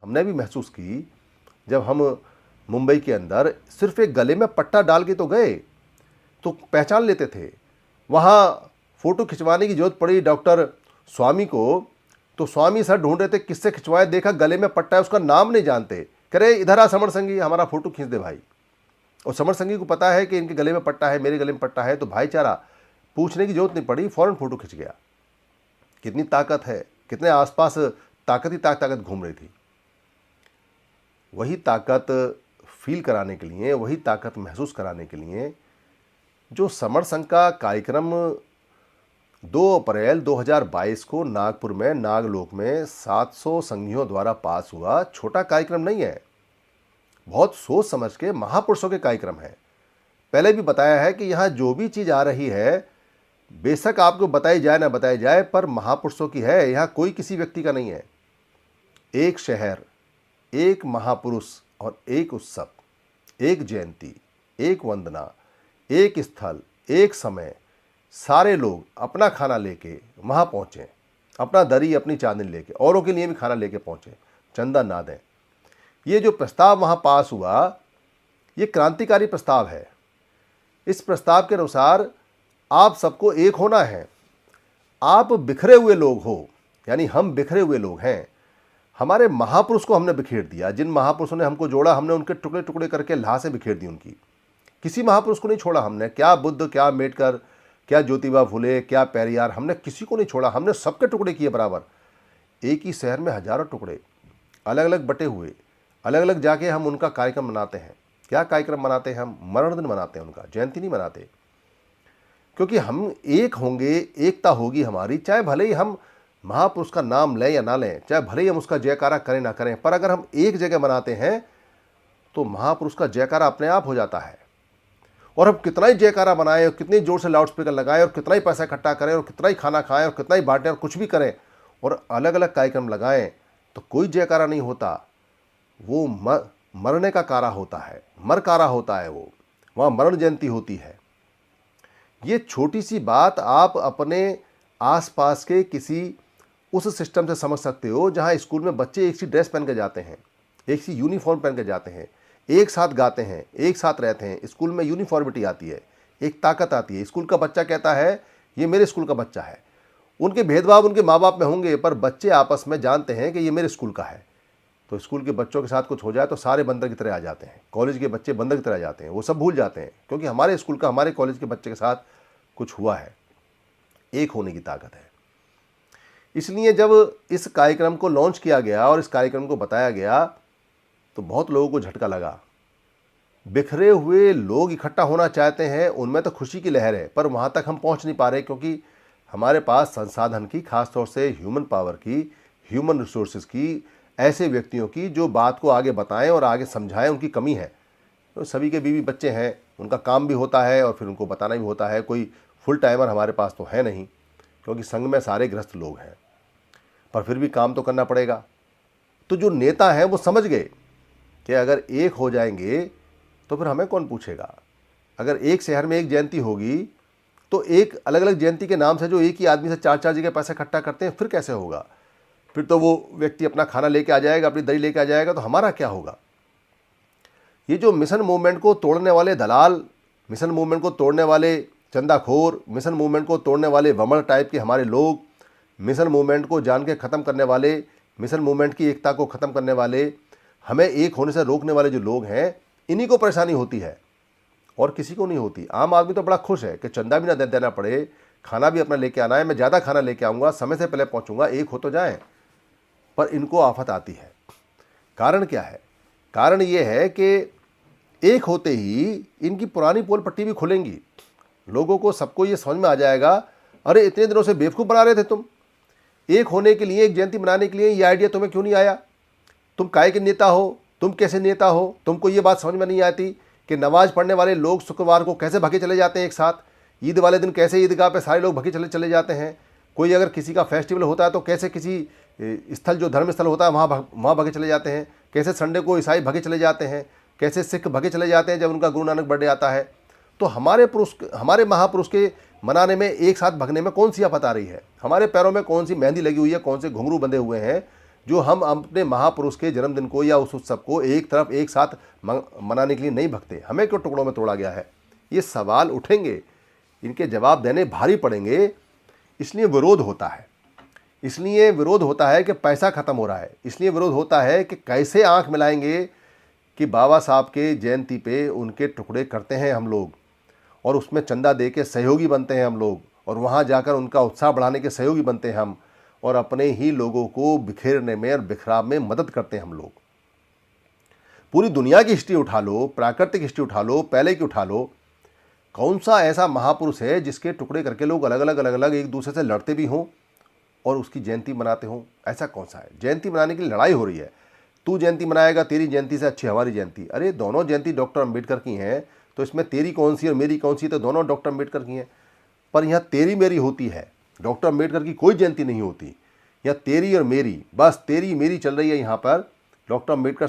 हमने भी महसूस की जब हम मुंबई के अंदर सिर्फ एक गले में पट्टा डाल के तो गए तो पहचान लेते थे। वहाँ फ़ोटो खिंचवाने की ज़रूरत पड़ी डॉक्टर स्वामी को, तो स्वामी सर ढूंढ रहे थे किससे खिंचवाए, देखा गले में पट्टा है, उसका नाम नहीं जानते, कह रहे इधर आ समर संगी, हमारा फ़ोटो खींच दे भाई। और समर संगी को पता है कि इनके गले में पट्टा है, मेरे गले में पट्टा है, तो भाईचारा, पूछने की जरूरत नहीं पड़ी, फ़ौरन फ़ोटो खिंच गया। कितनी ताकत है, कितने आसपास ताकत ही ताकत घूम रही थी। वही ताकत फील कराने के लिए, वही ताकत महसूस कराने के लिए जो समर संघ का कार्यक्रम 2 अप्रैल 2022 को नागपुर में नागलोक में 700 संघियों द्वारा पास हुआ, छोटा कार्यक्रम नहीं है, बहुत सोच समझ के महापुरुषों के कार्यक्रम है। पहले भी बताया है कि यहाँ जो भी चीज़ आ रही है, बेशक आपको बताई जाए ना बताई जाए, पर महापुरुषों की है, यहाँ कोई किसी व्यक्ति का नहीं है। एक शहर, एक महापुरुष और एक उत्सव, एक जयंती, एक वंदना, एक स्थल, एक समय, सारे लोग अपना खाना लेके वहाँ पहुँचे, अपना दरी अपनी चादर लेके, औरों के लिए भी खाना लेके पहुँचे, चंदा ना दें। ये जो प्रस्ताव वहाँ पास हुआ, ये क्रांतिकारी प्रस्ताव है। इस प्रस्ताव के अनुसार आप सबको एक होना है। आप बिखरे हुए लोग हो, यानी हम बिखरे हुए लोग हैं। हमारे महापुरुष को हमने बिखेर दिया, जिन महापुरुषों ने हमको जोड़ा, हमने उनके टुकड़े टुकड़े करके लाह से बिखेर दी उनकी। किसी महापुरुष को नहीं छोड़ा हमने, क्या बुद्ध, क्या अम्बेडकर, क्या ज्योतिबा फुले, क्या पेरियार, हमने किसी को नहीं छोड़ा, हमने सबके टुकड़े किए बराबर। एक ही शहर में हजारों टुकड़े अलग अलग बटे हुए, अलग अलग जाके हम उनका कार्यक्रम मनाते हैं। क्या कार्यक्रम मनाते हैं हम? मरण दिन मनाते हैं उनका, जयंती नहीं मनाते। क्योंकि हम एक होंगे, एकता होगी हमारी, चाहे भले ही हम महापुरुष का नाम लें या ना लें, चाहे भले ही हम उसका जयकारा करें ना करें, पर अगर हम एक जगह मनाते हैं तो महापुरुष का जयकारा अपने आप हो जाता है। और हम कितना ही जयकारा बनाएं और कितनी जोर से लाउड स्पीकर लगाएं और कितना ही पैसा इकट्ठा करें और कितना ही खाना खाएं और कितना ही बांटें और कुछ भी करें और अलग अलग कार्यक्रम लगाएं, तो कोई जयकारा नहीं होता। वो मरने का कारा होता है, मरकारा होता है, वो वहाँ मरण जयंती होती है। ये छोटी सी बात आप अपने आसपास के किसी उस सिस्टम से समझ सकते हो जहाँ स्कूल में बच्चे एक सी ड्रेस पहन के जाते हैं, एक सी यूनिफॉर्म पहन के जाते हैं, एक साथ गाते हैं, एक साथ रहते हैं। स्कूल में यूनिफॉर्मिटी आती है, एक ताकत आती है। स्कूल का बच्चा कहता है ये मेरे स्कूल का बच्चा है। उनके भेदभाव उनके माँ बाप में होंगे, पर बच्चे आपस में जानते हैं कि ये मेरे स्कूल का है। तो स्कूल के बच्चों के साथ कुछ हो जाए तो सारे बंदर की तरह आ जाते हैं, कॉलेज के बच्चे बंदर की तरह आ जाते हैं, वो सब भूल जाते हैं क्योंकि हमारे स्कूल का, हमारे कॉलेज के बच्चे के साथ कुछ हुआ है। एक होने की ताकत है। इसलिए जब इस कार्यक्रम को लॉन्च किया गया और इस कार्यक्रम को बताया गया तो बहुत लोगों को झटका लगा। बिखरे हुए लोग इकट्ठा होना चाहते हैं, उनमें तो खुशी की लहर है, पर वहाँ तक हम पहुँच नहीं पा रहे क्योंकि हमारे पास संसाधन की, खासतौर से ह्यूमन पावर की, ह्यूमन रिसोर्सेज की, ऐसे व्यक्तियों की जो बात को आगे बताएं और आगे समझाएं, उनकी कमी है। तो सभी के बीवी बच्चे हैं, उनका काम भी होता है और फिर उनको बताना भी होता है। कोई फुल टाइमर हमारे पास तो है नहीं क्योंकि संघ में सारे गृहस्थ लोग हैं, पर फिर भी काम तो करना पड़ेगा। तो जो नेता हैं वो समझ गए कि अगर एक हो जाएंगे तो फिर हमें कौन पूछेगा। अगर एक शहर में एक जयंती होगी तो एक अलग अलग जयंती के नाम से जो एक ही आदमी से 4-4 जगह पैसा इकट्ठा करते हैं, फिर कैसे होगा? फिर तो वो व्यक्ति अपना खाना लेके आ जाएगा, अपनी दही लेके आ जाएगा, तो हमारा क्या होगा? ये जो मिशन मूवमेंट को तोड़ने वाले दलाल, मिशन मूवमेंट को तोड़ने वाले चंदाखोर, मिशन मूवमेंट को तोड़ने वाले वमन टाइप के हमारे लोग, मिशन मूवमेंट को जान के ख़त्म करने वाले, मिशन मूवमेंट की एकता को ख़त्म करने वाले, हमें एक होने से रोकने वाले जो लोग हैं, इन्हीं को परेशानी होती है और किसी को नहीं होती। आम आदमी तो बड़ा खुश है कि चंदा भी ना देना पड़े, खाना भी अपना लेके आना है, मैं ज़्यादा खाना लेके आऊँगा, समय से पहले पहुँचूँगा, एक हो तो जाए। पर इनको आफत आती है। कारण क्या है? कारण ये है कि एक होते ही इनकी पुरानी पोल पट्टी भी खुलेंगी। लोगों को, सबको ये समझ में आ जाएगा, अरे इतने दिनों से बेवकूफ़ बना रहे थे तुम, एक होने के लिए, एक जयंती मनाने के लिए ये आइडिया तुम्हें क्यों नहीं आया? तुम काय के नेता हो? तुम कैसे नेता हो? तुमको ये बात समझ में नहीं आती कि नमाज पढ़ने वाले लोग शुक्रवार को कैसे भागे चले जाते हैं एक साथ, ईद वाले दिन कैसे ईदगाह पे सारे लोग भागे चले जाते हैं, कोई अगर किसी का फेस्टिवल होता है तो कैसे किसी स्थल, जो धर्म स्थल होता है, वहाँ भागे चले जाते हैं, कैसे संडे को ईसाई भागे चले जाते हैं, कैसे सिख भागे चले जाते हैं जब उनका गुरु नानक बर्थडे आता है। तो हमारे महापुरुष के मनाने में, एक साथ भगने में कौन सी आफत आ रही है? हमारे पैरों में कौन सी मेहंदी लगी हुई है, कौन से घुंघरू बंधे हुए हैं जो हम अपने महापुरुष के जन्मदिन को या उस उत्सव को एक तरफ एक साथ मनाने के लिए नहीं भगते, हमें क्यों टुकड़ों में तोड़ा गया है? ये सवाल उठेंगे, इनके जवाब देने भारी पड़ेंगे। इसलिए विरोध होता है, इसलिए विरोध होता है कि पैसा खत्म हो रहा है, इसलिए विरोध होता है कि कैसे आंख मिलाएंगे कि बाबा साहब के जयंती पे उनके टुकड़े करते हैं हम लोग, और उसमें चंदा दे के सहयोगी बनते हैं हम लोग, और वहाँ जाकर उनका उत्साह बढ़ाने के सहयोगी बनते हैं हम, और अपने ही लोगों को बिखेरने में और बिखराव में मदद करते हैं हम लोग। पूरी दुनिया की हिस्ट्री उठा लो, प्राकृतिक हिस्ट्री उठा लो, पहले की उठा लो, कौन सा ऐसा महापुरुष है जिसके टुकड़े करके लोग अलग अलग एक दूसरे से लड़ते भी हों और उसकी जयंती मनाते हों? ऐसा कौन सा है? जयंती मनाने की लड़ाई हो रही है, तू जयंती मनाएगा, तेरी जयंती से अच्छी हमारी जयंती। अरे दोनों जयंती डॉक्टर अंबेडकर की हैं, तो इसमें तेरी कौन सी और मेरी कौन सी? तो दोनों डॉक्टर अंबेडकर की हैं। पर यहाँ तेरी मेरी होती है, डॉक्टर अंबेडकर की कोई जयंती नहीं होती। यहाँ तेरी और मेरी, बस तेरी मेरी चल रही है यहाँ पर। डॉक्टर अंबेडकर